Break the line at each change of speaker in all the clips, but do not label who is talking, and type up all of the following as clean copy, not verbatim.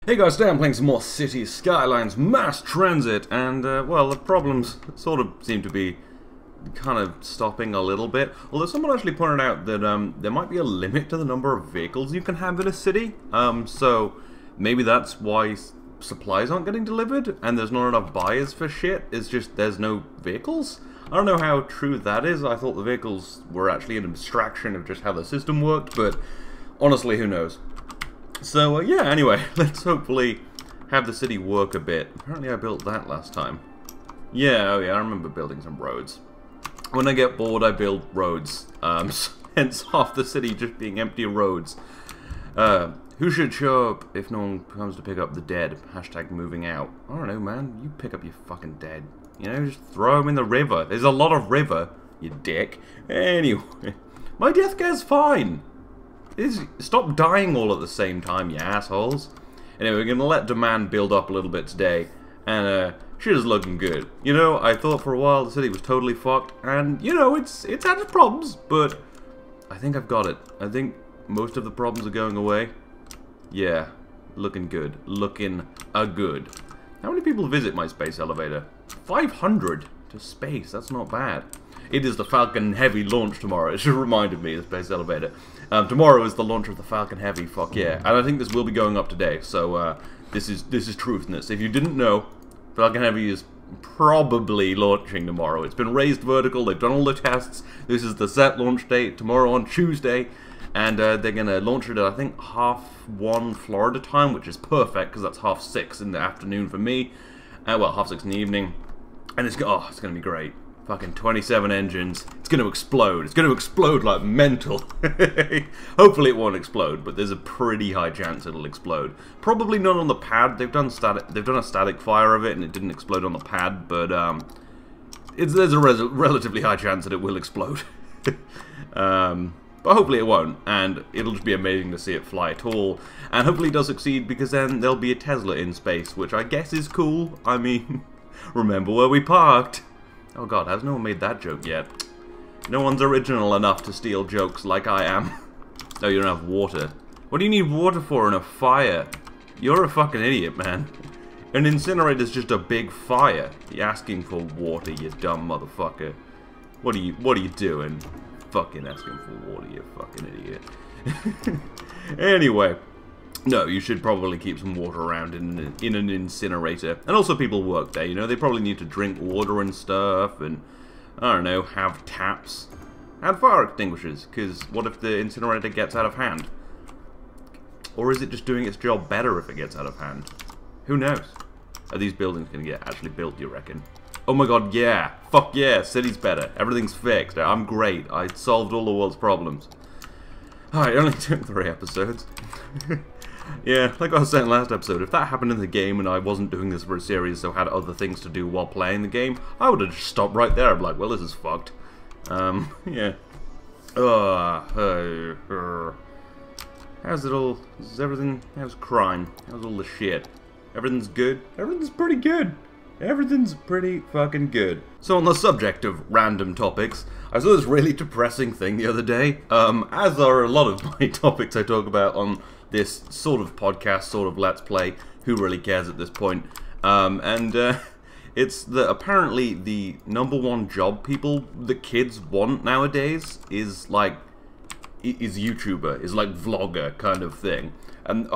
Hey guys, today I'm playing some more City Skylines Mass Transit, and, well, the problems sort of seem to be kind of stopping a little bit. Although someone actually pointed out that there might be a limit to the number of vehicles you can have in a city, so maybe that's why supplies aren't getting delivered, and there's not enough buyers for shit. It's just there's no vehicles. I don't know how true that is. I thought the vehicles were actually an abstraction of just how the system worked, but honestly, who knows? So, yeah, anyway, let's hopefully have the city work a bit. Apparently I built that last time. Yeah, oh yeah, I remember building some roads. When I get bored, I build roads. Hence half the city just being empty roads. Who should show up if no one comes to pick up the dead? Hashtag moving out. I don't know, man. You pick up your fucking dead. You know, just throw them in the river. There's a lot of river, you dick. Anyway, my death care's fine. Stop dying all at the same time, you assholes. Anyway, we're gonna let demand build up a little bit today, and shit is looking good. You know, I thought for a while the city was totally fucked, and you know, it's had its problems, but I think I've got it. I think most of the problems are going away. Yeah, looking good. Looking good. How many people visit my space elevator? 500 to space, that's not bad. It is the Falcon Heavy launch tomorrow. It should have reminded me of the space elevator. Tomorrow is the launch of the Falcon Heavy. Fuck yeah! And I think this will be going up today. So this is truthness. If you didn't know, Falcon Heavy is probably launching tomorrow. It's been raised vertical. They've done all the tests. This is the set launch date tomorrow on Tuesday, and they're gonna launch it at I think 1:30 Florida time, which is perfect because that's 6:30 in the afternoon for me. Well, 6:30 in the evening, and it's gonna be great. Fucking 27 engines. It's going to explode. It's going to explode like mental. Hopefully it won't explode, but there's a pretty high chance it'll explode. Probably not on the pad. They've done a static fire of it, and it didn't explode on the pad. But there's a relatively high chance that it will explode. But hopefully it won't, and it'll just be amazing to see it fly at all. And hopefully it does succeed, because then there'll be a Tesla in space, which I guess is cool. I mean, remember where we parked. Oh god, has no one made that joke yet? No one's original enough to steal jokes like I am. Oh, you don't have water. What do you need water for in a fire? You're a fucking idiot, man. An incinerator's just a big fire. You're asking for water, you dumb motherfucker. What are you doing? Fucking asking for water, you fucking idiot. Anyway. No, you should probably keep some water around in an incinerator. And also people work there, you know, they probably need to drink water and stuff, and, I don't know, have taps. And fire extinguishers, because what if the incinerator gets out of hand? Or is it just doing its job better if it gets out of hand? Who knows? Are these buildings going to get actually built, do you reckon? Oh my god, yeah! Fuck yeah, city's better. Everything's fixed. I'm great. I solved all the world's problems. Alright, it only took 3 episodes. Yeah, like I was saying last episode, if that happened in the game and I wasn't doing this for a series so had other things to do while playing the game, I would have just stopped right there. I'd be like, well, this is fucked. Yeah. How's it all? Is everything? How's crime? How's all the shit? Everything's good? Everything's pretty good. Everything's pretty fucking good. So on the subject of random topics, I saw this really depressing thing the other day, as are a lot of my topics I talk about on this sort of podcast, sort of let's play, who really cares at this point, it's that apparently the #1 job the kids want nowadays is like, is YouTuber, is like vlogger kind of thing, and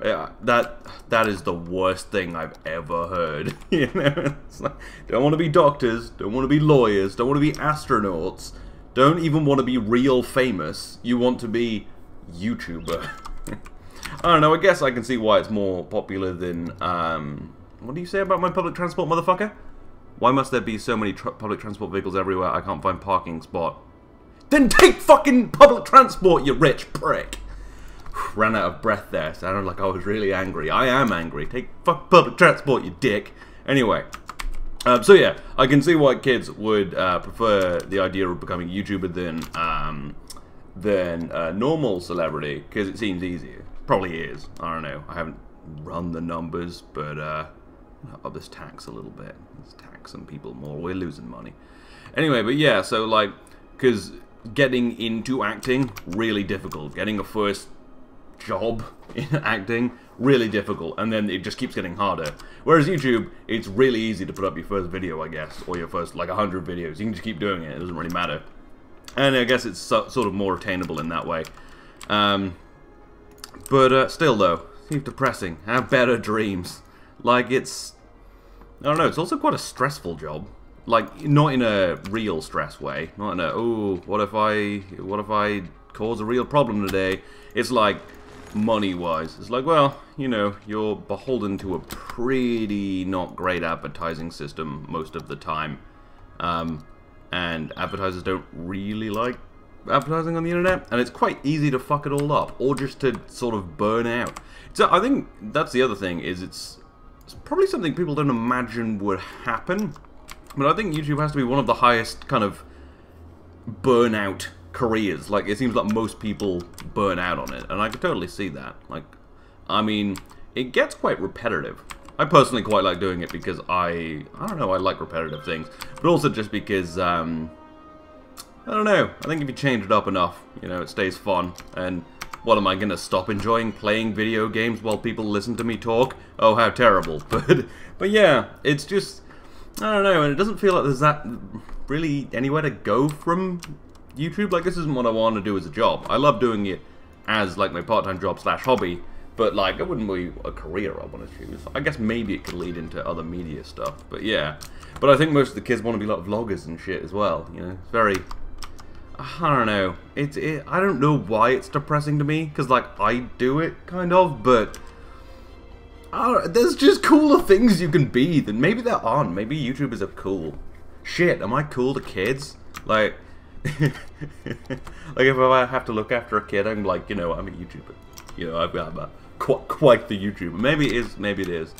yeah, that is the worst thing I've ever heard. You know, it's like, don't want to be doctors, don't want to be lawyers, don't want to be astronauts, don't even want to be real famous. You want to be YouTuber. I don't know. I guess I can see why it's more popular than what do you say about my public transport, motherfucker? Why must there be so many public transport vehicles everywhere? I can't find parking spot. Then take fucking public transport, you rich prick. Ran out of breath there. Sounded like I was really angry. I am angry. Take public transport, you dick. Anyway, so yeah, I can see why kids would prefer the idea of becoming a YouTuber than a normal celebrity, because it seems easier. Probably is. I don't know. I haven't run the numbers, but up this tax a little bit. Let's tax some people more. We're losing money. Anyway, but yeah, so like, because getting into acting, really difficult. Getting a first job in acting, really difficult, and then it just keeps getting harder. Whereas YouTube, it's really easy to put up your first video, I guess, or your first, like, 100 videos. You can just keep doing it, it doesn't really matter. And I guess it's sort of more attainable in that way. But still, though, seems depressing. Have better dreams. Like, it's... I don't know, it's also quite a stressful job. Like, not in a real stress way. Not in a, oh, what if I cause a real problem today? It's like, money-wise. It's like, well, you know, you're beholden to a pretty not great advertising system most of the time. And advertisers don't really like advertising on the internet, and it's quite easy to fuck it all up, or just to sort of burn out. So I think that's the other thing, is it's probably something people don't imagine would happen, but I think YouTube has to be one of the highest kind of burnout careers. Like, it seems like most people burn out on it, and I can totally see that. Like, I mean, it gets quite repetitive. I personally quite like doing it because I don't know, I like repetitive things, but also just because, I don't know, I think if you change it up enough, you know, it stays fun, and what, am I gonna stop enjoying playing video games while people listen to me talk? Oh, how terrible. But yeah, it's just, I don't know, and it doesn't feel like there's that really anywhere to go from YouTube. Like, this isn't what I want to do as a job. I love doing it as, like, my part-time job / hobby, but, like, it wouldn't be a career I want to choose. I guess maybe it could lead into other media stuff, but yeah. But I think most of the kids want to be, like, vloggers and shit as well, you know? It's very... I don't know. I don't know why it's depressing to me, because, like, I do it, kind of, but... there's just cooler things you can be than... Maybe there aren't. Maybe YouTubers are cool. Shit, am I cool to kids? Like... like, if I have to look after a kid, I'm like, you know, I'm a YouTuber. You know, I've got quite the YouTuber. Maybe it is, maybe it is.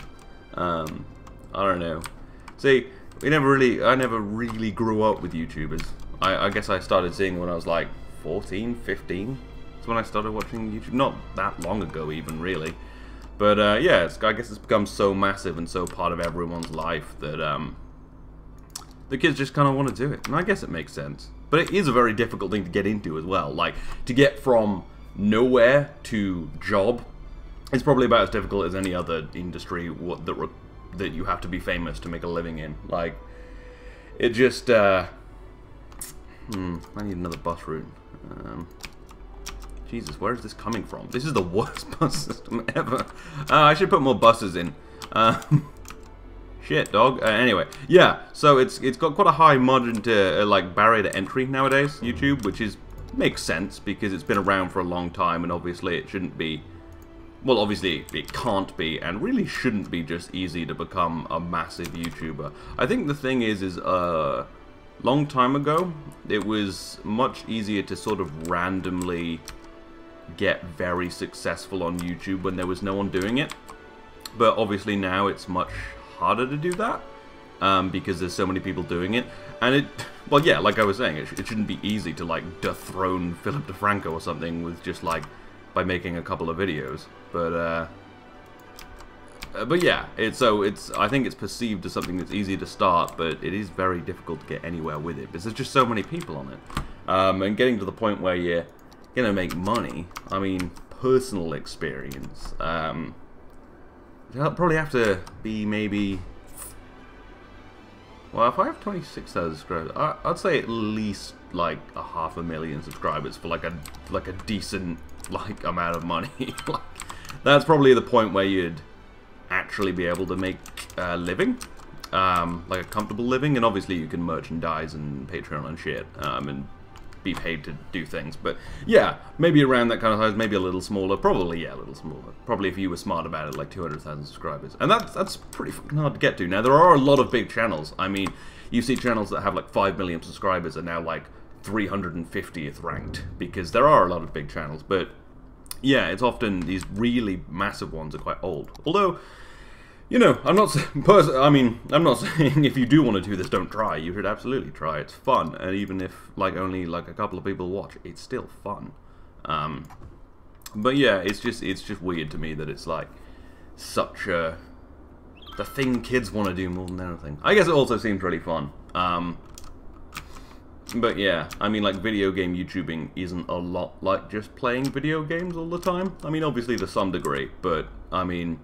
I don't know. See, I never really grew up with YouTubers. I guess I started seeing when I was like 14, 15. That's when I started watching YouTube. Not that long ago even, really. But yeah, I guess it's become so massive and so part of everyone's life that the kids just kind of want to do it. And I guess it makes sense. But it is a very difficult thing to get into as well. Like, to get from nowhere to job, it's probably about as difficult as any other industry that you have to be famous to make a living in. Like, it just, I need another bus route. Jesus, where is this coming from? This is the worst bus system ever. I should put more buses in. Shit, dog. Anyway, yeah. So it's got quite a high margin to like barrier to entry nowadays, YouTube, which makes sense because it's been around for a long time, and obviously it shouldn't be. Well, obviously it can't be, and really shouldn't be just easy to become a massive YouTuber. I think the thing is long time ago, it was much easier to sort of randomly get very successful on YouTube when there was no one doing it. But obviously now it's much harder to do that because there's so many people doing it. And well, yeah, like I was saying, it shouldn't be easy to like dethrone Philip DeFranco or something with just like by making a couple of videos. But yeah, I think it's perceived as something that's easy to start, but it is very difficult to get anywhere with it because there's just so many people on it. And getting to the point where you're gonna make money, I mean, personal experience. I'll probably have to be maybe. Well, if I have 26,000 subscribers, I'd say at least like 500,000 subscribers for like a decent like amount of money. Like, that's probably the point where you'd actually be able to make a living, like a comfortable living, and obviously you can merchandise and Patreon and shit, and be paid to do things. But yeah, maybe around that kind of size, maybe a little smaller, probably, yeah, a little smaller. Probably if you were smart about it, like 200,000 subscribers. And that's pretty fucking hard to get to. Now, there are a lot of big channels. I mean, you see channels that have like 5 million subscribers are now like 350th ranked, because there are a lot of big channels. But yeah, it's often these really massive ones are quite old. Although, you know, I'm not saying if you do want to do this, don't try. You should absolutely try. It's fun, and even if like only like a couple of people watch, it's still fun. But yeah, it's just weird to me that it's like such the thing kids want to do more than anything. I guess it also seems really fun. But yeah, I mean, like, video game YouTubing isn't a lot like just playing video games all the time. I mean, obviously to some degree, but, I mean,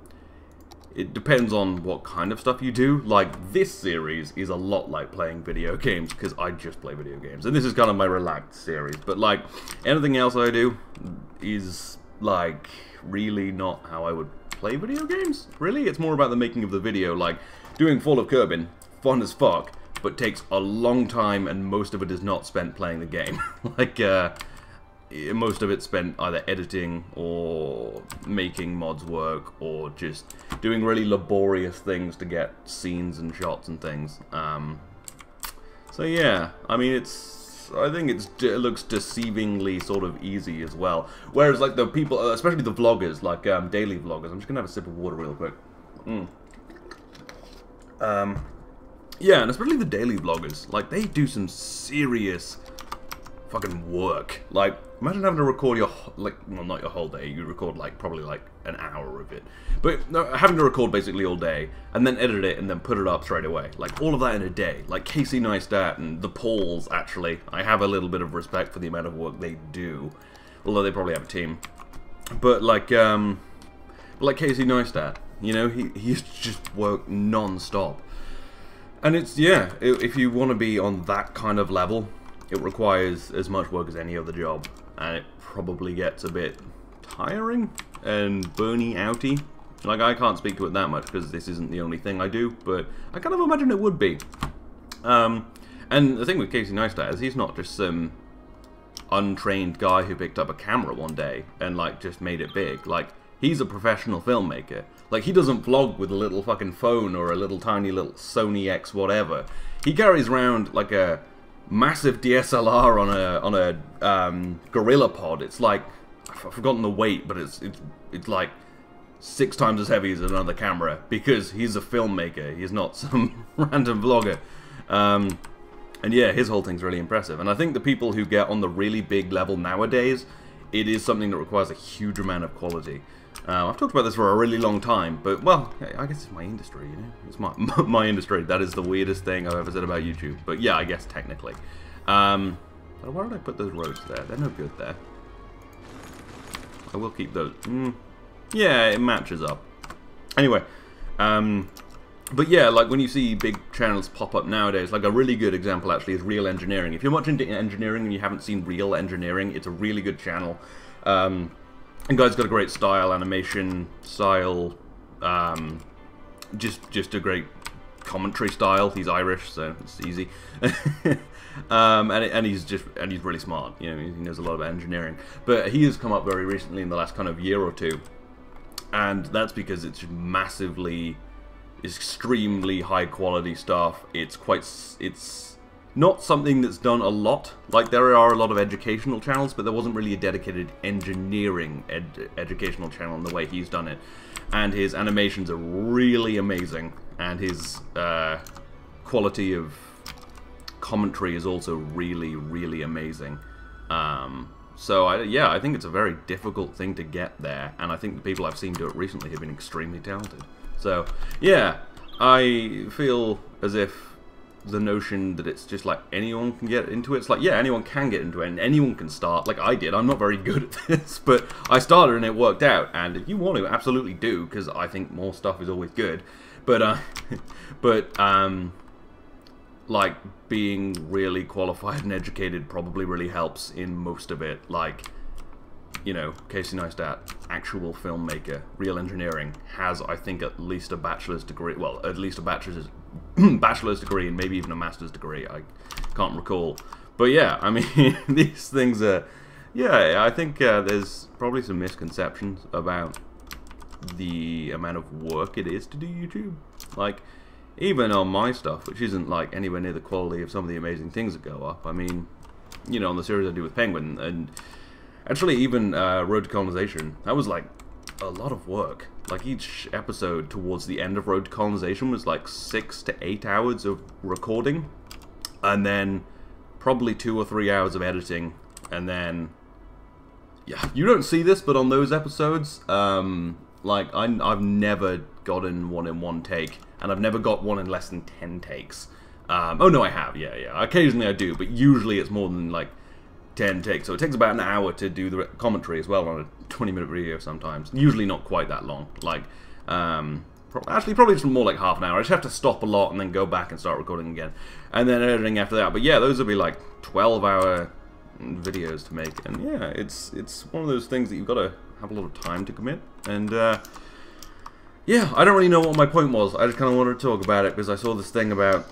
it depends on what kind of stuff you do. Like, this series is a lot like playing video games, because I just play video games. And this is kind of my relaxed series. But, like, anything else I do is, like, really not how I would play video games. Really, it's more about the making of the video. Like, doing Fall of Kerbin, fun as fuck, but takes a long time, and most of it is not spent playing the game. Like, most of it's spent either editing or making mods work or just doing really laborious things to get scenes and shots and things. So yeah, I mean, I think it looks deceivingly sort of easy as well. Whereas like the people, especially the vloggers, like daily vloggers. I'm just gonna have a sip of water real quick. Yeah, and especially the daily vloggers, like, they do some serious fucking work. Like, imagine having to record your, like, well, not your whole day, you record, like, probably, like, an hour of it. But no, having to record basically all day, and then edit it, and then put it up straight away. Like, all of that in a day. Like, Casey Neistat and the Pauls, actually. I have a little bit of respect for the amount of work they do. Although they probably have a team. But, like Casey Neistat, you know, he's just worked non-stop. And it's, yeah, if you want to be on that kind of level, it requires as much work as any other job. And it probably gets a bit tiring and burny-outy. Like, I can't speak to it that much because this isn't the only thing I do, but I kind of imagine it would be. And the thing with Casey Neistat is he's not just some untrained guy who picked up a camera one day and, like, just made it big. Like, he's a professional filmmaker. Like, he doesn't vlog with a little fucking phone or a little tiny little Sony X whatever. He carries around, like, a massive DSLR on a Gorilla Pod. It's like, I've forgotten the weight, but it's like 6 times as heavy as another camera, because he's a filmmaker. He's not some random vlogger. And yeah, his whole thing's really impressive. And I think the people who get on the really big level nowadays, it is something that requires a huge amount of quality. I've talked about this for a really long time, but, well, I guess it's my industry, you know? It's my industry. That is the weirdest thing I've ever said about YouTube. But yeah, I guess technically. Why did I put those roads there? They're no good there. I will keep those. Yeah, it matches up. Anyway, but yeah, like when you see big channels pop up nowadays, like a really good example actually is Real Engineering. If you're much into engineering and you haven't seen Real Engineering, it's a really good channel. And guy's got a great style, animation style, just a great commentary style. He's Irish, so it's easy. and he's really smart. You know, he knows a lot about engineering. But he has come up very recently in the last kind of year or two, and that's because it's massively, extremely high quality stuff. It's not something that's done a lot. Like, there are a lot of educational channels, but there wasn't really a dedicated engineering educational channel in the way he's done it. And his animations are really amazing, and his quality of commentary is also really, really amazing. So, yeah, I think it's a very difficult thing to get there, and I think the people I've seen do it recently have been extremely talented. So, yeah, I feel as if the notion that it's just like anyone can get into it. It's like, yeah, anyone can get into it and anyone can start. Like I did. I'm not very good at this, but I started and it worked out. And if you want to, absolutely do, because I think more stuff is always good. But like being really qualified and educated probably really helps in most of it. Like, you know, Casey Neistat, actual filmmaker, Real Engineering, has, I think, at least a bachelor's degree. Well, at least a bachelor's degree and maybe even a master's degree. I can't recall. But yeah, I mean, these things are... Yeah, I think there's probably some misconceptions about the amount of work it is to do YouTube. Like, even on my stuff, which isn't, like, anywhere near the quality of some of the amazing things that go up. I mean, you know, on the series I do with Penguin, and... Actually, even Road to Colonization, that was like a lot of work. Like each episode towards the end of Road to Colonization was like 6 to 8 hours of recording, and then probably 2 or 3 hours of editing, and then, yeah, you don't see this, but on those episodes, like I've never gotten one in one take, and I've never got one in less than 10 takes. Oh no, I have, yeah. Occasionally I do, but usually it's more than like 10 takes. So it takes about an hour to do the commentary as well on a 20-minute video sometimes. Usually not quite that long. Like, actually probably just more like half an hour. I just have to stop a lot and then go back and start recording again. And then editing after that. But yeah, those would be like 12-hour videos to make. And yeah, it's one of those things that you've got to have a lot of time to commit. And yeah, I don't really know what my point was. I just kind of wanted to talk about it because I saw this thing about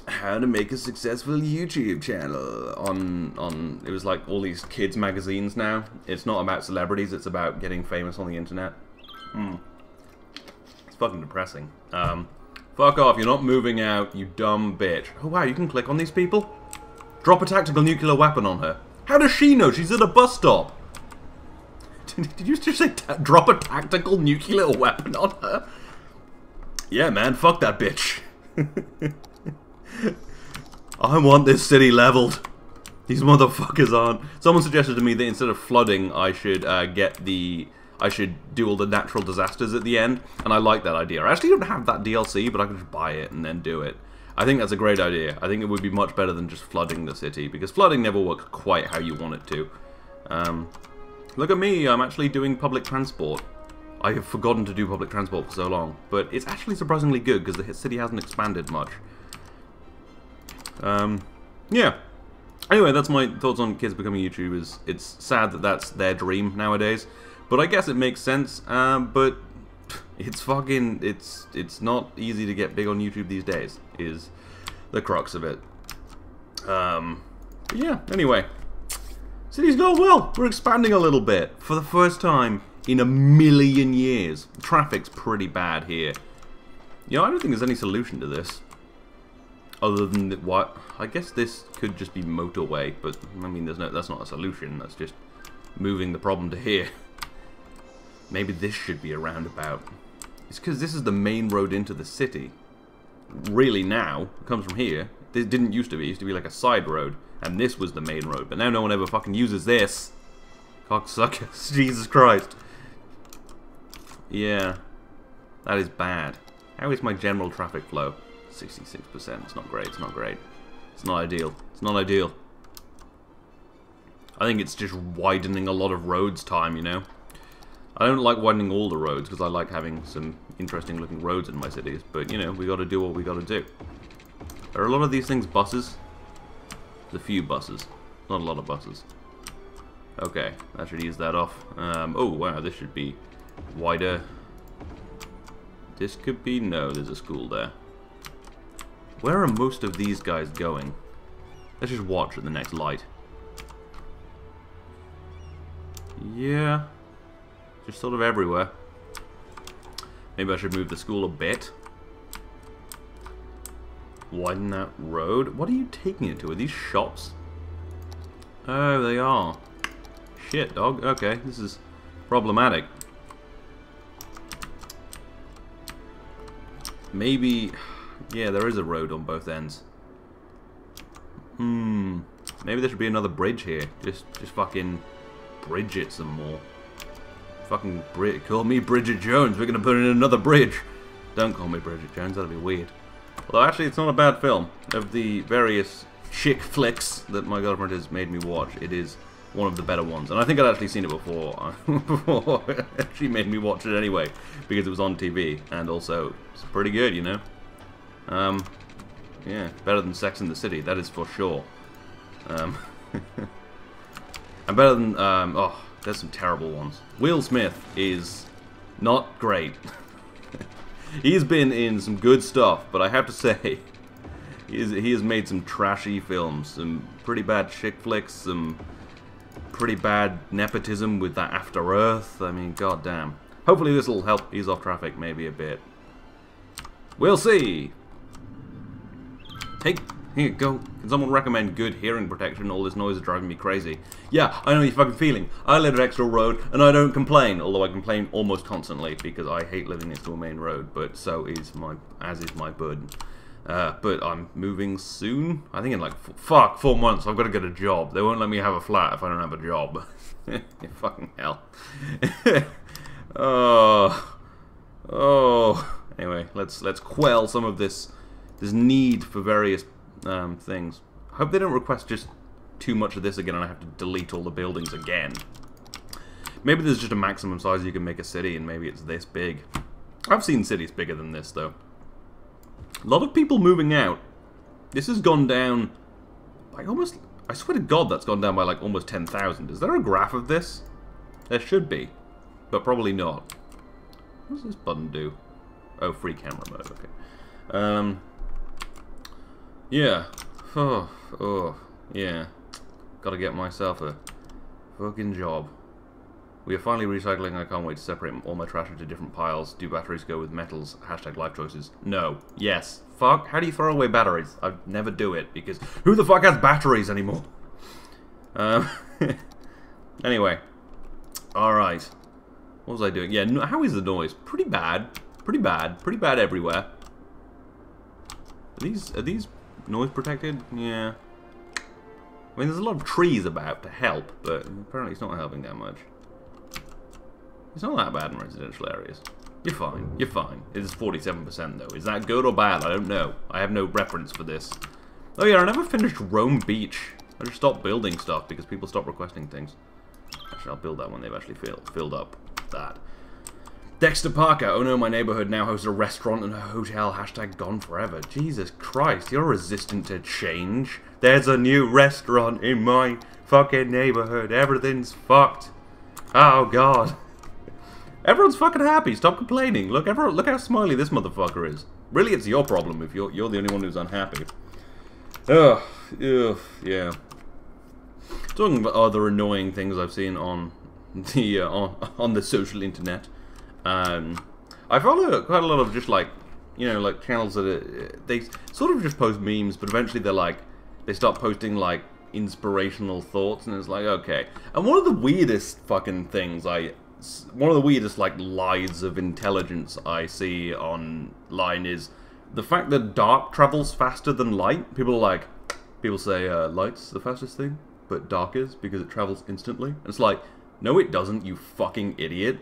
how to make a successful YouTube channel on it was like all these kids magazines now. It's not about celebrities, it's about getting famous on the internet. It's fucking depressing. Fuck off, you're not moving out, you dumb bitch. Oh wow, you can click on these people? Drop a tactical nuclear weapon on her. How does she know? She's at a bus stop. Did you just say drop a tactical nuclear weapon on her? Yeah, man, fuck that bitch. I want this city leveled. These motherfuckers aren't. Someone suggested to me that instead of flooding, I should I should do all the natural disasters at the end, and I like that idea. I actually don't have that DLC, but I can just buy it and then do it. I think that's a great idea. I think it would be much better than just flooding the city, because flooding never works quite how you want it to. Look at me, I'm actually doing public transport. I have forgotten to do public transport for so long, but it's actually surprisingly good because the city hasn't expanded much. Yeah. Anyway, that's my thoughts on kids becoming YouTubers. It's sad that that's their dream nowadays, but I guess it makes sense. But it's fucking, it's not easy to get big on YouTube these days, is the crux of it. Yeah, anyway. City's going well. We're expanding a little bit for the first time in a million years. Traffic's pretty bad here. You know, I don't think there's any solution to this. Other than what? I guess this could just be motorway, but I mean, that's not a solution. That's just moving the problem to here. Maybe this should be a roundabout. It's because this is the main road into the city. Really now, it comes from here. This didn't used to be. It used to be like a side road. And this was the main road. But now no one ever fucking uses this. Cocksuckers. Jesus Christ. Yeah. That is bad. How is my general traffic flow? 66%. It's not great. It's not great. It's not ideal. It's not ideal. I think it's just widening a lot of roads time, you know? I don't like widening all the roads because I like having some interesting looking roads in my cities. But, you know, we gotta do what we gotta do. Are a lot of these things buses? There's a few buses. Not a lot of buses. Okay, that should ease that off. Oh, wow, this should be wider. This could be... No, there's a school there. Where are most of these guys going? Let's just watch at the next light. Yeah. Just sort of everywhere. Maybe I should move the school a bit. Widen that road. What are you taking it to? Are these shops? Oh, they are. Shit, dog. Okay, this is problematic. Maybe... Yeah, there is a road on both ends. Maybe there should be another bridge here. Just fucking bridge it some more. Fucking call me Bridget Jones. We're gonna put in another bridge. Don't call me Bridget Jones. That'd be weird. Although actually, it's not a bad film. Of the various chick flicks that my girlfriend has made me watch, it is one of the better ones. And I think I'd actually seen it before. Before she made me watch it anyway, because it was on TV, and also it's pretty good, you know. Yeah, better than Sex and the City, that is for sure. And better than oh, there's some terrible ones. Will Smith is not great. He's been in some good stuff, but I have to say, he has made some trashy films, some pretty bad chick flicks, some pretty bad nepotism with that After Earth. I mean, goddamn. Hopefully this will help ease off traffic maybe a bit. We'll see. Here, go. Can someone recommend good hearing protection? All this noise is driving me crazy. Yeah, I know you're fucking feeling. I live an extra road, and I don't complain. Although I complain almost constantly because I hate living next to a main road. But so is as is my burden. But I'm moving soon. I think in like 4 months. I've got to get a job. They won't let me have a flat if I don't have a job. Fucking hell. Oh. Anyway, let's quell some of this There's need for various things. I hope they don't request just too much of this again and I have to delete all the buildings again. Maybe there's just a maximum size you can make a city and maybe it's this big. I've seen cities bigger than this though. A lot of people moving out. This has gone down by almost... I swear to God that's gone down by like almost 10,000. Is there a graph of this? There should be. But probably not. What does this button do? Oh, free camera mode, okay. Yeah. Oh, yeah. Gotta get myself a fucking job. We are finally recycling. I can't wait to separate all my trash into different piles. Do batteries go with metals? Hashtag life choices. No. Yes. Fuck. How do you throw away batteries? I never do it because who the fuck has batteries anymore? Anyway. Alright. What was I doing? Yeah, how is the noise? Pretty bad. Pretty bad. Pretty bad everywhere. Are these noise protected? Yeah. I mean, there's a lot of trees about to help, but apparently it's not helping that much. It's not that bad in residential areas. You're fine. You're fine. It is 47% though. Is that good or bad? I don't know. I have no reference for this. Oh yeah, I never finished Rome Beach. I just stopped building stuff because people stopped requesting things. Actually, I'll build that when they've actually filled up that. Dexter Parker. Oh no, my neighborhood now hosts a restaurant and a hotel. Hashtag gone forever. Jesus Christ, you're resistant to change. There's a new restaurant in my fucking neighborhood. Everything's fucked. Oh god. Everyone's fucking happy. Stop complaining. Look how smiley this motherfucker is. Really, it's your problem if you're the only one who's unhappy. Ugh. Yeah. Talking about other annoying things I've seen on the on the social internet. I follow quite a lot of just like, you know, like channels that they sort of just post memes, but eventually they start posting like inspirational thoughts, and it's like, okay. And one of the weirdest fucking things one of the weirdest like lies of intelligence I see online is the fact that dark travels faster than light. People say light's the fastest thing, but dark is because it travels instantly. And it's like, no it doesn't, you fucking idiot.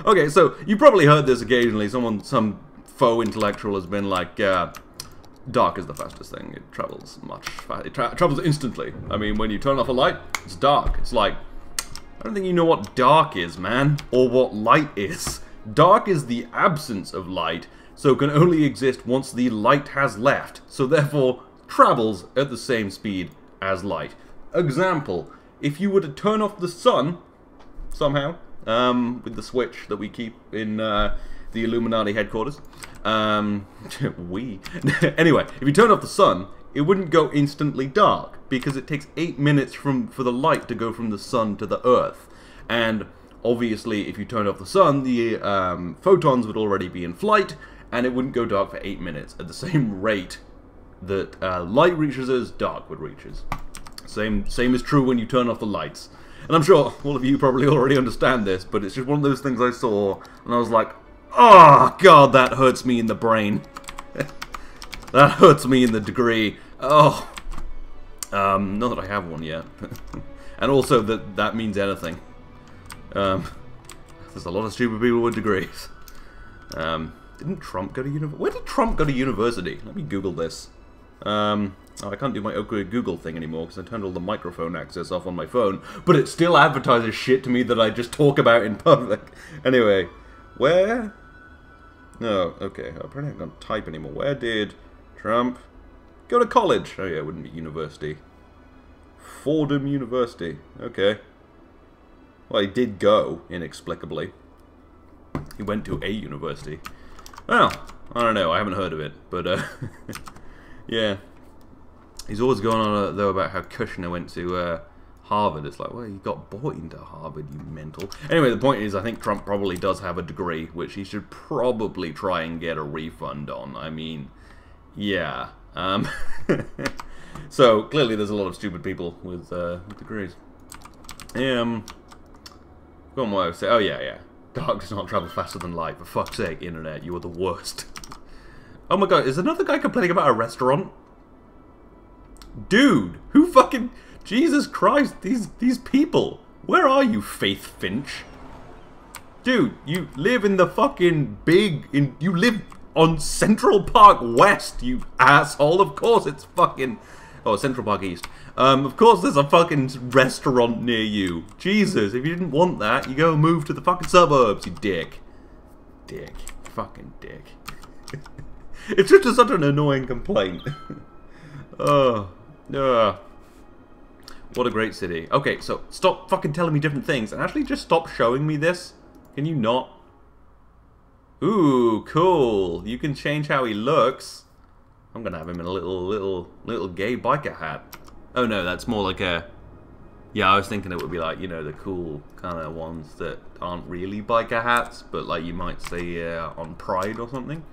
Okay, so you probably heard this occasionally. Some faux intellectual has been like, dark is the fastest thing. It travels much faster. It travels instantly. I mean, when you turn off a light, it's dark. It's like, I don't think you know what dark is, man, or what light is. Dark is the absence of light, so can only exist once the light has left, so therefore travels at the same speed as light. Example, if you were to turn off the sun, somehow, with the switch that we keep in the Illuminati headquarters, anyway, if you turn off the sun, it wouldn't go instantly dark, because it takes 8 minutes for the light to go from the sun to the earth. And obviously, if you turned off the sun, the photons would already be in flight, and it wouldn't go dark for 8 minutes at the same rate that light reaches us, dark would reach us. Same is true when you turn off the lights. And I'm sure all of you probably already understand this, but it's just one of those things I saw, and I was like, oh god, that hurts me in the brain. That hurts me in the degree. Oh. Not that I have one yet. And also that means anything. There's a lot of stupid people with degrees. Didn't Trump go to university? Where did Trump go to university? Let me Google this. Oh, I can't do my Google thing anymore because I turned all the microphone access off on my phone. But it still advertises shit to me that I just talk about in public. Anyway, where? No, okay. Apparently I can't type anymore. Where did Trump go to college? Oh yeah, it wouldn't be university. Fordham University. Okay. Well, he did go, inexplicably. He went to a university. Well, I don't know. I haven't heard of it. But, yeah. He's always going on, though, about how Kushner went to Harvard. It's like, well, you got bought into Harvard, you mental. Anyway, the point is, I think Trump probably does have a degree, which he should probably try and get a refund on. I mean, yeah. So, clearly there's a lot of stupid people with degrees. Go on, what I was saying. Oh, yeah. Dark does not travel faster than light. For fuck's sake, internet, you are the worst. Oh my god, is another guy complaining about a restaurant? Dude, who fucking... Jesus Christ, these people. Where are you, Faith Finch? Dude, you live in the fucking big... You live on Central Park West, you asshole. Of course it's fucking... Oh, Central Park East. Of course there's a fucking restaurant near you. Jesus, if you didn't want that, you go move to the fucking suburbs, you dick. Dick. Fucking dick. It's just such an annoying complaint. Oh. What a great city. Okay, so stop fucking telling me different things and actually just stop showing me this. Can you not? Ooh, cool. You can change how he looks. I'm gonna have him in a little gay biker hat. Oh no, that's more like a... Yeah, I was thinking it would be like, you know, the cool kind of ones that aren't really biker hats, but like you might say on Pride or something.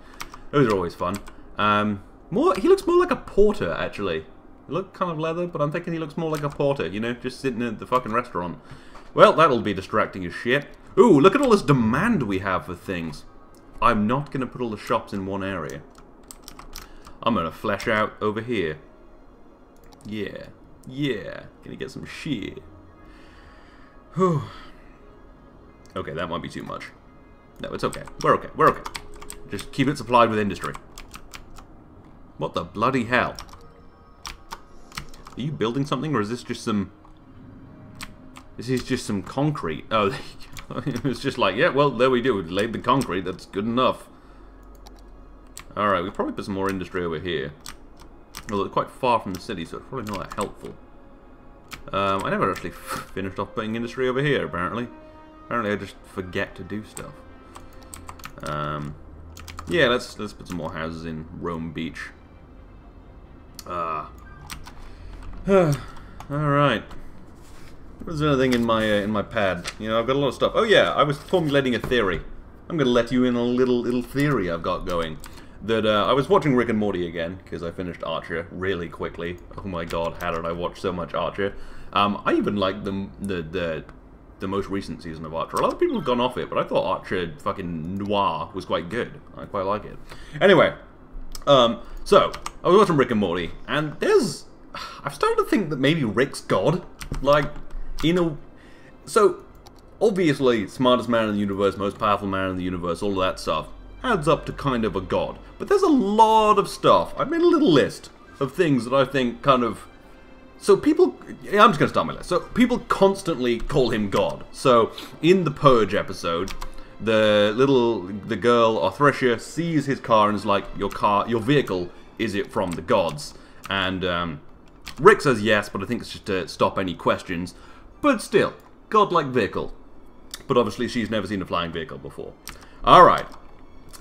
Those are always fun. He looks more like a porter, actually. He looked kind of leather, but I'm thinking he looks more like a porter, you know, just sitting at the fucking restaurant. Well, that'll be distracting as shit. Ooh, look at all this demand we have for things. I'm not going to put all the shops in one area. I'm going to flesh out over here. Yeah. Yeah. Gonna get some shit. Whew. Okay, that might be too much. No, it's okay. We're okay. We're okay. Just keep it supplied with industry. What the bloody hell? Are you building something, or is this just some... This is just some concrete. Oh, it was just like, yeah, well, there we do. We laid the concrete. That's good enough. Alright, we probably put some more industry over here. Although it's quite far from the city, so it's probably not that helpful. I never actually finished off putting industry over here, apparently. Apparently I just forget to do stuff. Yeah, let's put some more houses in Rome Beach. Alright. Was there anything in my pad? You know, I've got a lot of stuff. Oh yeah, I was formulating a theory. I'm gonna let you in on a little theory I've got going. That I was watching Rick and Morty again because I finished Archer really quickly. Oh my god, how did I watch so much Archer? I even like the most recent season of Archer. A lot of people have gone off it, but I thought Archer fucking noir was quite good. I quite like it. Anyway, so I was watching Rick and Morty, and I've started to think that maybe Rick's God. Like, so obviously smartest man in the universe, most powerful man in the universe, all of that stuff adds up to kind of a god. But there's a lot of stuff. I've made a little list of things that I think kind of... So people... Yeah, I'm just going to start my list. So people constantly call him God. So in the Purge episode, the girl, Arthresia, sees his car and is like, your vehicle, is it from the gods? And Rick says yes, but I think it's just to stop any questions. But still, godlike vehicle. But obviously she's never seen a flying vehicle before. Alright.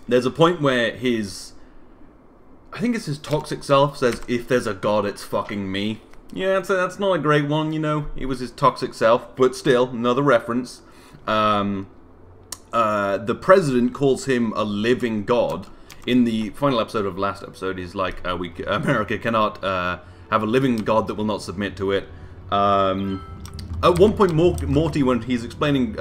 There's a point where I think it's his toxic self says, if there's a god, it's fucking me. Yeah, that's not a great one, you know. It was his toxic self, but still, another reference. The president calls him a living god. In the final episode of last episode, he's like, America cannot have a living god that will not submit to it. At one point, Morty, when he's explaining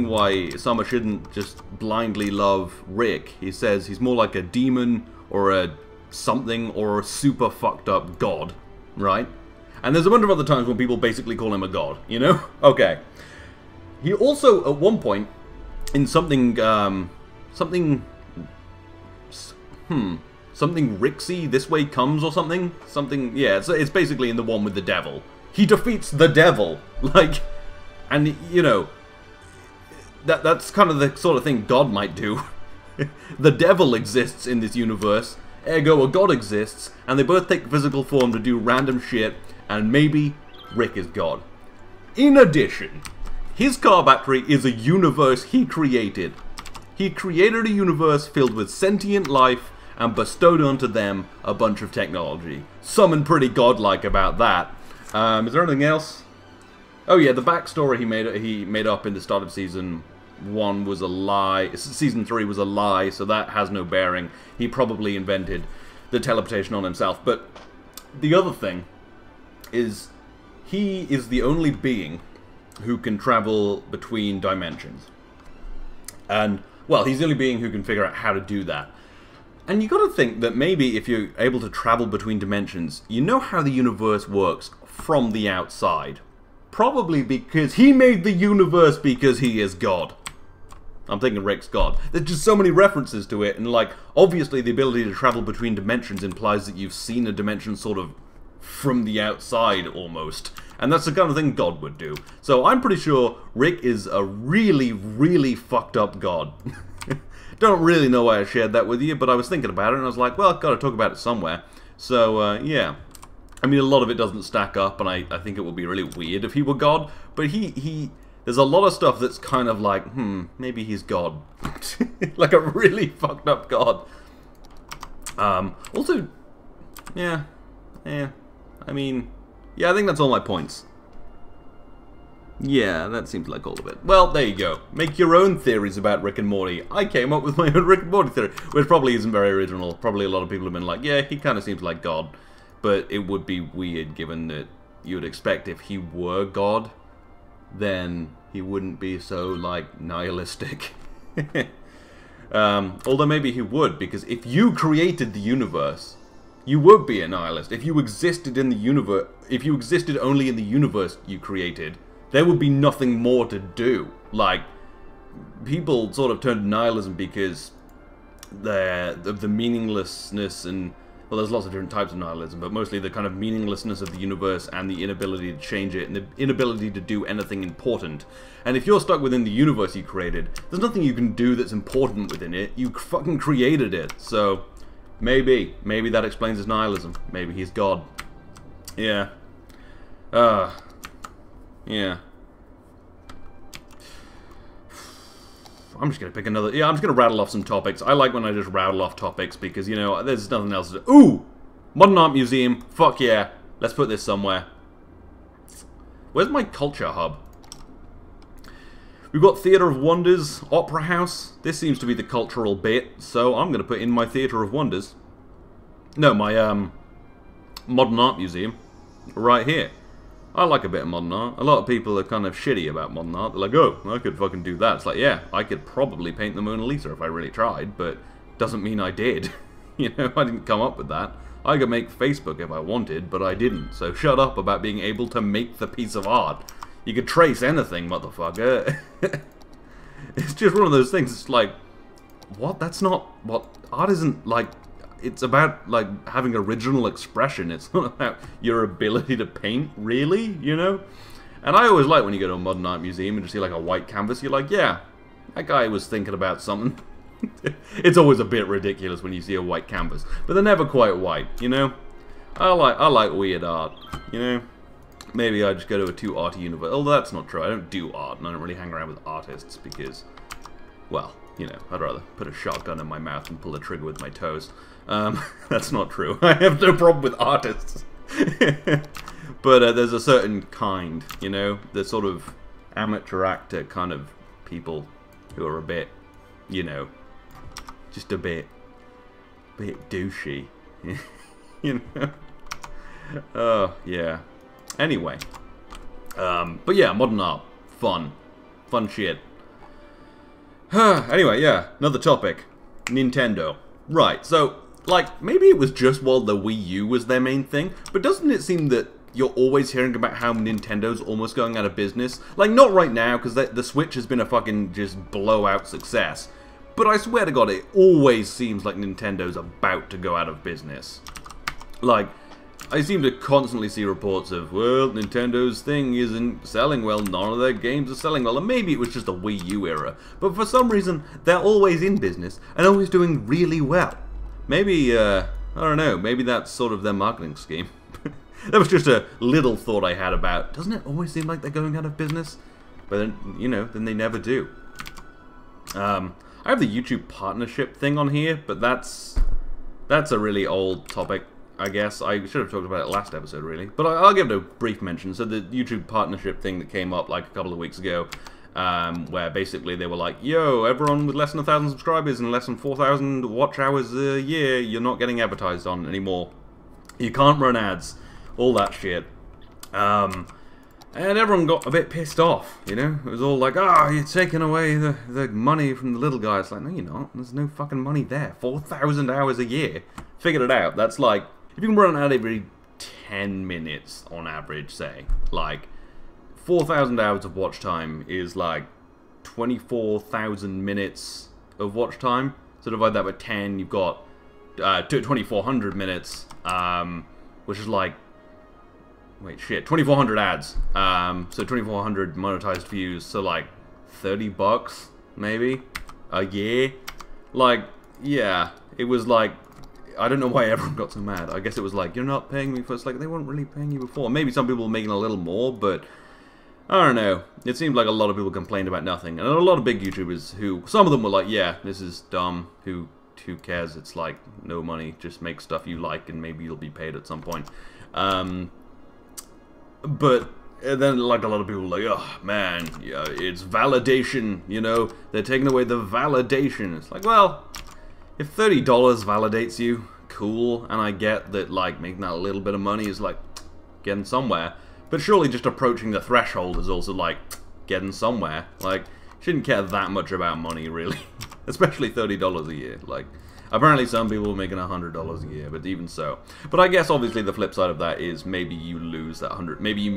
why Summer shouldn't just blindly love Rick, he says he's more like a demon or a something or a super fucked up god, right? And there's a bunch of other times when people basically call him a god, you know? Okay. He also, at one point, in something Rixy, This Way Comes or something? Something, yeah, it's basically in the one with the devil. He defeats the devil, like, and, you know, that's kind of the sort of thing God might do. The devil exists in this universe, ergo a god exists, and they both take physical form to do random shit, and maybe Rick is God. In addition, his car battery is a universe he created. He created a universe filled with sentient life and bestowed onto them a bunch of technology. Something pretty godlike about that. Is there anything else? Oh yeah, the backstory he made up in the start of season 1 was a lie. Season 3 was a lie, so that has no bearing. He probably invented the teleportation on himself. But the other thing is, he is the only being who can travel between dimensions. And, well, he's the only being who can figure out how to do that. And you gotta think that maybe if you're able to travel between dimensions, you know how the universe works from the outside. Probably because he made the universe because he is God. I'm thinking Rick's God. There's just so many references to it, and like, obviously the ability to travel between dimensions implies that you've seen a dimension sort of from the outside, almost. And that's the kind of thing God would do. So I'm pretty sure Rick is a really, really fucked up God. Don't really know why I shared that with you, but I was thinking about it, and I was like, well, I've got to talk about it somewhere. So, yeah. I mean, a lot of it doesn't stack up, and I think it would be really weird if he were God, but there's a lot of stuff that's kind of like, maybe he's God. Like a really fucked up God. Also, yeah, I mean, yeah, I think that's all my points. Yeah, that seems like all of it. Well, there you go. Make your own theories about Rick and Morty. I came up with my own Rick and Morty theory, which probably isn't very original. Probably a lot of people have been like, yeah, he kind of seems like God. But it would be weird, given that you would expect if he were God, then he wouldn't be so, like, nihilistic. Although maybe he would, because if you created the universe, you would be a nihilist. If you existed in the universe, if you existed only in the universe you created, there would be nothing more to do. Like, people sort of turn to nihilism because of the meaninglessness and, well, there's lots of different types of nihilism, but mostly the kind of meaninglessness of the universe and the inability to change it and the inability to do anything important. And if you're stuck within the universe you created, there's nothing you can do that's important within it. You fucking created it. So, maybe that explains his nihilism. Maybe he's God. Yeah. Yeah. I'm just gonna pick another... Yeah, I'm just gonna rattle off some topics. I like when I just rattle off topics because, you know, there's nothing else to do. Ooh! Modern Art Museum. Fuck yeah. Let's put this somewhere. Where's my culture hub? We've got Theatre of Wonders, Opera House. This seems to be the cultural bit, so I'm gonna put in my Theatre of Wonders. No, my, Modern Art Museum. Right here. I like a bit of modern art. A lot of people are kind of shitty about modern art. They're like, oh, I could fucking do that. It's like, yeah, I could probably paint the Mona Lisa if I really tried, but doesn't mean I did. You know, I didn't come up with that. I could make Facebook if I wanted, but I didn't. So shut up about being able to make the piece of art. You could trace anything, motherfucker. It's just one of those things. It's like, what? That's not what... Art isn't like... It's about, like, having original expression. It's not about your ability to paint, really, you know? And I always like when you go to a modern art museum and just see, like, a white canvas, you're like, yeah, that guy was thinking about something. It's always a bit ridiculous when you see a white canvas, but they're never quite white, you know? I like weird art, you know? Maybe I just go to a too arty universe. Although that's not true. I don't do art, and I don't really hang around with artists because, well, you know, I'd rather put a shotgun in my mouth and pull the trigger with my toes. That's not true. I have no problem with artists. But there's a certain kind, you know? The sort of amateur actor kind of people who are a bit, you know, just a bit douchey. You know? Oh, yeah. Anyway. But yeah, modern art. Fun. Fun shit. Anyway, yeah, another topic. Nintendo. Right, so... Like, maybe it was just while the Wii U was their main thing, but doesn't it seem that you're always hearing about how Nintendo's almost going out of business? Like, not right now, because the Switch has been a fucking just blowout success. But I swear to God, it always seems like Nintendo's about to go out of business. Like, I seem to constantly see reports of, well, Nintendo's thing isn't selling well, none of their games are selling well, and maybe it was just a Wii U era. But for some reason, they're always in business, and always doing really well. Maybe, I don't know, maybe that's sort of their marketing scheme. That was just a little thought I had about, doesn't it always seem like they're going out of business? But then, you know, then they never do. I have the YouTube partnership thing on here, but that's a really old topic, I guess. I should have talked about it last episode, really. But I'll give it a brief mention. So the YouTube partnership thing that came up like a couple of weeks ago, where basically they were like, yo, everyone with less than 1,000 subscribers and less than 4,000 watch hours a year, you're not getting advertised on anymore. You can't run ads. All that shit. And everyone got a bit pissed off, you know? It was all like, ah, you're taking away the money from the little guy. It's like, no, you're not. There's no fucking money there. 4,000 hours a year. Figured it out. That's like, if you can run an ad every 10 minutes on average, say, like, 4,000 hours of watch time is like 24,000 minutes of watch time. So divide that by 10, you've got 2,400 minutes, which is like, wait, shit, 2,400 ads. So 2,400 monetized views, so like $30 maybe a year. Like, yeah, it was like, I don't know why everyone got so mad. I guess it was like, you're not paying me for, it's like, they weren't really paying you before. Maybe some people were making a little more, but I don't know. It seemed like a lot of people complained about nothing. And a lot of big YouTubers who, some of them were like, yeah, this is dumb, who cares? It's like, no money, just make stuff you like and maybe you'll be paid at some point. But then, like, a lot of people were like, oh, man, yeah, it's validation, you know? They're taking away the validation. It's like, well, if $30 validates you, cool, and I get that, like, making that little bit of money is, like, getting somewhere. But surely just approaching the threshold is also, like, getting somewhere. Like, shouldn't care that much about money, really. Especially $30 a year. Like, apparently some people are making $100 a year, but even so. But I guess, obviously, the flip side of that is maybe you lose that 100. Maybe you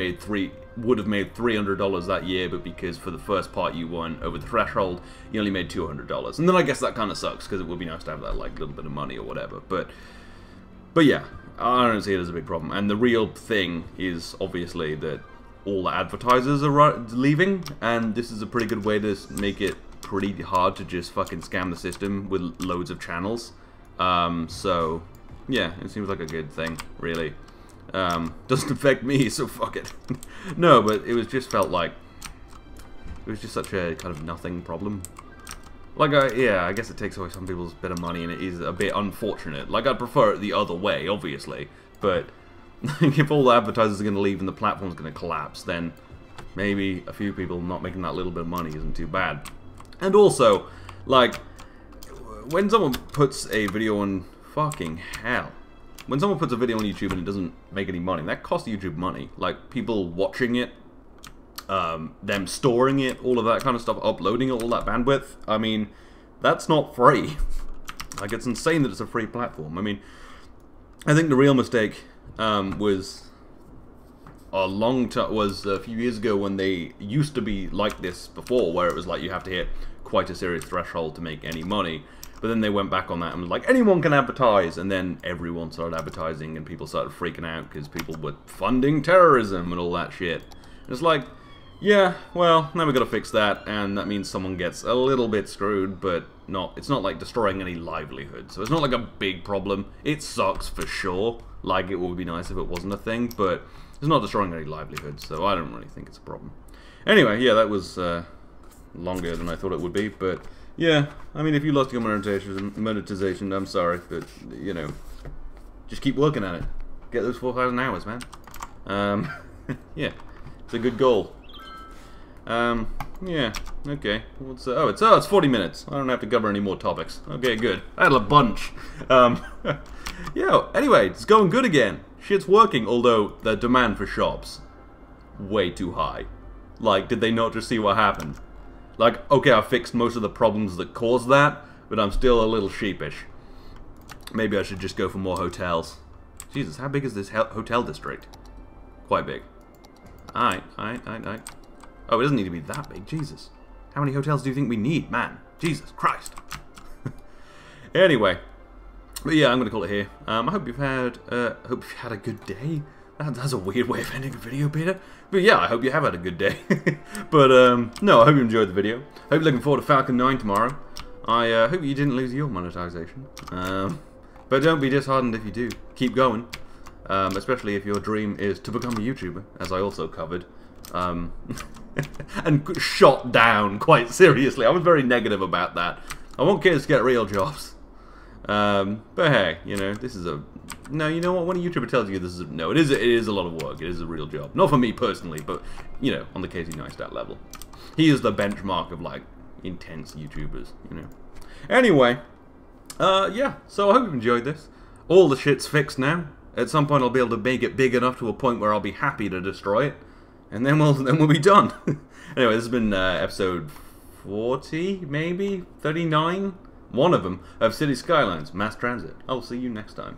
would have made $300 that year, but because for the first part you won over the threshold, you only made $200. And then I guess that kind of sucks, because it would be nice to have that, like, little bit of money or whatever. But yeah, I don't see it as a big problem. And the real thing is, obviously, that all the advertisers are leaving, and this is a pretty good way to make it pretty hard to just fucking scam the system with loads of channels. So, yeah, it seems like a good thing, really. Doesn't affect me, so fuck it. No, but it was just felt like it was just such a kind of nothing problem. Like, yeah, I guess it takes away some people's bit of money, and it is a bit unfortunate. Like, I'd prefer it the other way, obviously, but if all the advertisers are going to leave and the platform's going to collapse, then maybe a few people not making that little bit of money isn't too bad. And also, like, when someone puts a video on, fucking hell, when someone puts a video on YouTube and it doesn't make any money, that costs YouTube money. Like, people watching it, them storing it, all of that kind of stuff, uploading it, all that bandwidth, I mean, that's not free. Like, it's insane that it's a free platform. I mean, I think the real mistake was a few years ago when they used to be like this before, where it was like you have to hit quite a serious threshold to make any money. But then they went back on that and was like, anyone can advertise, and then everyone started advertising and people started freaking out because people were funding terrorism and all that shit. And it's like, yeah, well, now we've got to fix that, and that means someone gets a little bit screwed, but it's not like destroying any livelihood. So it's not like a big problem. It sucks for sure. Like, it would be nice if it wasn't a thing, but it's not destroying any livelihood, so I don't really think it's a problem. Anyway, yeah, that was longer than I thought it would be, but yeah, I mean, if you lost your monetization, I'm sorry, but, you know, just keep working at it. Get those 4,000 hours, man. Yeah, it's a good goal. Yeah, okay. What's it's 40 minutes. I don't have to cover any more topics. Okay, good. I had a bunch. Yeah, anyway, it's going good again. Shit's working, although the demand for shops, way too high. Like, did they not just see what happened? Like, okay, I fixed most of the problems that caused that, but I'm still a little sheepish. Maybe I should just go for more hotels. Jesus, how big is this hotel district? Quite big. Alright. Oh, it doesn't need to be that big, Jesus. How many hotels do you think we need, man? Jesus Christ. Anyway. But yeah, I'm gonna call it here. I hope you've had a good day. That's a weird way of ending a video, Peter. But yeah, I hope you have had a good day. But no, I hope you enjoyed the video. Hope you're looking forward to Falcon 9 tomorrow. I hope you didn't lose your monetization. But don't be disheartened if you do. Keep going. Especially if your dream is to become a YouTuber, as I also covered. And shot down quite seriously. I was very negative about that. I want kids to get real jobs. But hey, you know, this is a... No, you know what? When a YouTuber tells you this is a... No, it is a lot of work. It is a real job. Not for me personally, but, you know, on the Casey Neistat level. He is the benchmark of, like, intense YouTubers, you know. Anyway, yeah, so I hope you've enjoyed this. All the shit's fixed now. At some point I'll be able to make it big enough to a point where I'll be happy to destroy it. And then we'll be done. Anyway, this has been episode 40, maybe? 39? One of them, of City Skylines, Mass Transit. I'll see you next time.